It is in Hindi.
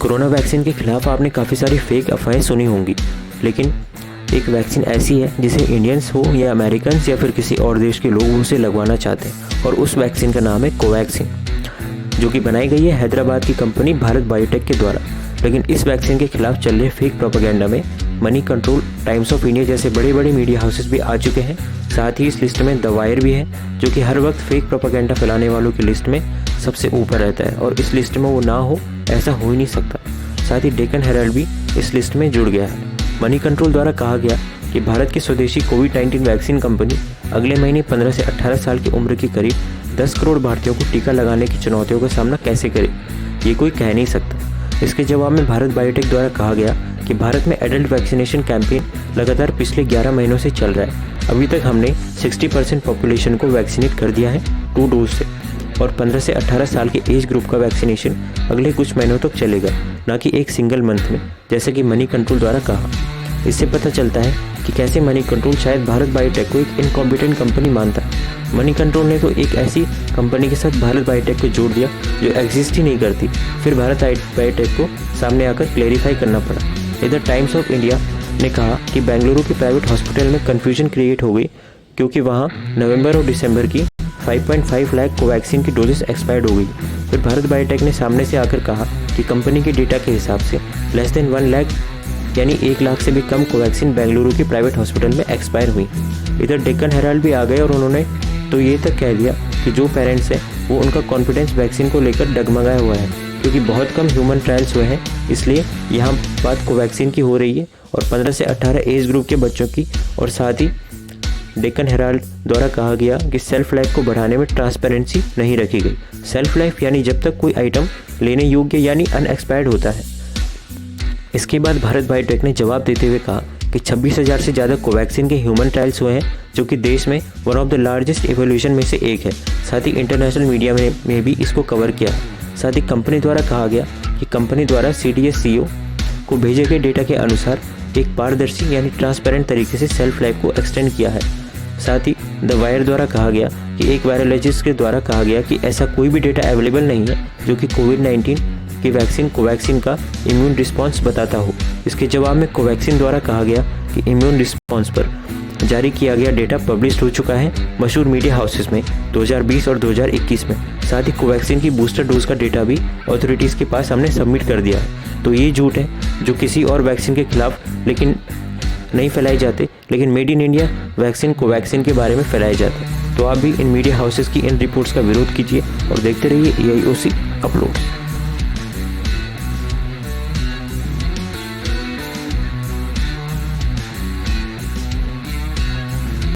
कोरोना वैक्सीन के खिलाफ आपने काफ़ी सारी फेक अफवाहें सुनी होंगी, लेकिन एक वैक्सीन ऐसी है जिसे इंडियंस हो या अमेरिकन्स या फिर किसी और देश के लोग उसे लगवाना चाहते हैं, और उस वैक्सीन का नाम है कोवैक्सीन, जो कि बनाई गई है हैदराबाद की कंपनी भारत बायोटेक के द्वारा। लेकिन इस वैक्सीन के खिलाफ चल रहे फेक प्रोपेगेंडा में money control, times of India जैसे बड़े बड़े मीडिया हाउसेस भी आ चुके हैं। साथ ही इस लिस्ट में द वायर भी है, जो कि हर वक्त फेक प्रोपेगेंडा फैलाने वालों की लिस्ट में सबसे ऊपर रहता है, और इस लिस्ट में वो ना हो ऐसा हो ही नहीं सकता। साथ ही डेक्कन हेराल्ड भी इस लिस्ट में जुड़ गया है। मनी कंट्रोल द्वारा कहा गया कि भारत की स्वदेशी कोविड-19 वैक्सीन कंपनी अगले महीने 15 से 18 साल की उम्र के करीब 10 करोड़ भारतीयों को टीका लगाने की चुनौतियों का सामना कैसे करे, ये कोई कह नहीं सकता। इसके जवाब में भारत बायोटेक द्वारा कहा गया कि भारत में एडल्ट वैक्सीनेशन कैंपेन लगातार पिछले 11 महीनों से चल रहा है। अभी तक हमने 60% पॉपुलेशन को वैक्सीनेट कर दिया है 2 डोज से, और 15 से 18 साल के एज ग्रुप का वैक्सीनेशन अगले कुछ महीनों तक चलेगा, ना कि एक सिंगल मंथ में, जैसे कि मनी कंट्रोल द्वारा कहा। इससे पता चलता है कि कैसे मनी कंट्रोल शायद भारत बायोटेक को एक इनकॉम्पिटेंट कंपनी मानता है। मनी कंट्रोल ने तो एक ऐसी कंपनी के साथ भारत बायोटेक को जोड़ दिया जो एग्जिस्ट ही नहीं करती, फिर भारत बायोटेक को सामने आकर क्लेरिफाई करना पड़ा। इधर टाइम्स ऑफ इंडिया ने कहा कि बेंगलुरु के प्राइवेट हॉस्पिटल में कन्फ्यूजन क्रिएट हो गई, क्योंकि वहाँ नवंबर और दिसंबर की 5.5 लाख कोवैक्सीन की डोजेस एक्सपायर्ड हो गई। फिर भारत बायोटेक ने सामने से आकर कहा कि कंपनी के डेटा के हिसाब से लेस देन 1 लाख यानी 1 लाख से भी कम कोवैक्सीन बेंगलुरु के प्राइवेट हॉस्पिटल में एक्सपायर हुई। इधर डेक्कन हेराल्ड भी आ गए और उन्होंने तो ये तक कह दिया कि जो पेरेंट्स हैं वो उनका कॉन्फिडेंस वैक्सीन को लेकर डगमगाया हुआ है, क्योंकि बहुत कम ह्यूमन ट्रायल्स हुए हैं, इसलिए यहाँ बात कोवैक्सीन की हो रही है और 15 से 18 एज ग्रुप के बच्चों की। और साथ ही डेक्कन हेराल्ड द्वारा कहा गया कि सेल्फ लाइफ को बढ़ाने में ट्रांसपेरेंसी नहीं रखी गई। सेल्फ लाइफ यानी जब तक कोई आइटम लेने योग्य यानी अनएक्सपायर्ड होता है। इसके बाद भारत बायोटेक ने जवाब देते हुए कहा कि 26,000 से ज़्यादा कोवैक्सीन के ह्यूमन ट्रायल्स हुए हैं, जो कि देश में one of the largest evolution में से एक है। साथ ही इंटरनेशनल मीडिया में भी इसको कवर किया है। साथ ही कंपनी द्वारा कहा गया कि कंपनी द्वारा CDS CEO को भेजे गए डेटा के अनुसार एक पारदर्शी यानी ट्रांसपेरेंट तरीके से सेल्फ लाइफ को एक्सटेंड किया है। साथ ही द वायर द्वारा कहा गया कि एक वायरोलॉजिस्ट के द्वारा कहा गया कि ऐसा कोई भी डेटा अवेलेबल नहीं है जो कि कोविड-19 की वैक्सीन कोवैक्सीन का इम्यून रिस्पॉन्स बताता हो। इसके जवाब में कोवैक्सीन द्वारा कहा गया कि इम्यून रिस्पॉन्स पर जारी किया गया डेटा पब्लिश हो चुका है मशहूर मीडिया हाउसेस में 2020 और 2021 में। साथ ही कोवैक्सीन की बूस्टर डोज का डेटा भी अथॉरिटीज़ के पास हमने सबमिट कर दिया है। तो ये झूठ है जो किसी और वैक्सीन के खिलाफ लेकिन नहीं फैलाए जाते, लेकिन made in India vaccine Covaxin के बारे में फैलाए जाते हैं। तो आप भी इन मीडिया हाउसेस की इन रिपोर्ट्स का विरोध कीजिए और देखते रहिए AIOC अपलोड।